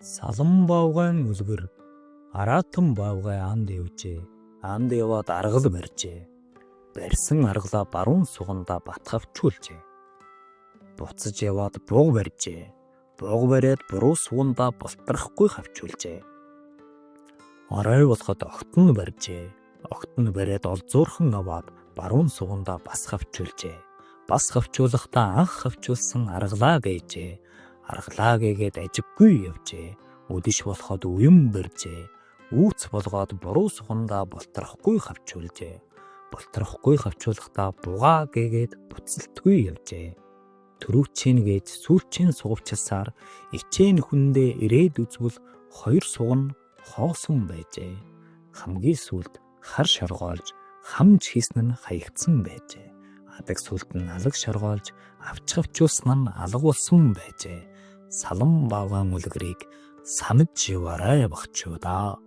Салан бавгайн үлгэр араатан бавгай анд явжээ. Анд яваад аргал барьжээ. Барьсан аргалаа баруун сугандаа батгавчүүлжээ. Буцаж яваад буг барьжээ. Буг бариад буруу сугандаа болтрахгүй хавчүүлжээ. Орой болоход огтон барьжээ. Огтон бариад олзуурхан аваад баруун сугандаа бас хавчүүлжээ. Бас хавчуулахдаа анх хавчуулсан аргалаа гээжээ. Аргалаа гээгээд ажиггүй явжээ. Үдэш болоход уян барьжээ. Үүц болгоод буруу сугандаа болтрахгүй хавчуулжээ. Болтрахгүй хавчуулахдаа бугаа гээгээд буцалтгүй явжээ. Төрөвчийн гэж сүүлчийн сугавчилсаар ичээн хүндээ ирээд үзвэл хоёр суган хоосон байжээ. Хамгийн сүүлд хар шоргоолж хамж хийсэн нь хаягдсан байжээ. Адаг сүлд нь алаг шоргоолж авч хавчуулсан нь алга болсон байжээ. Салан бавгаан үлгэрийг санаж яваарай багчуудаа.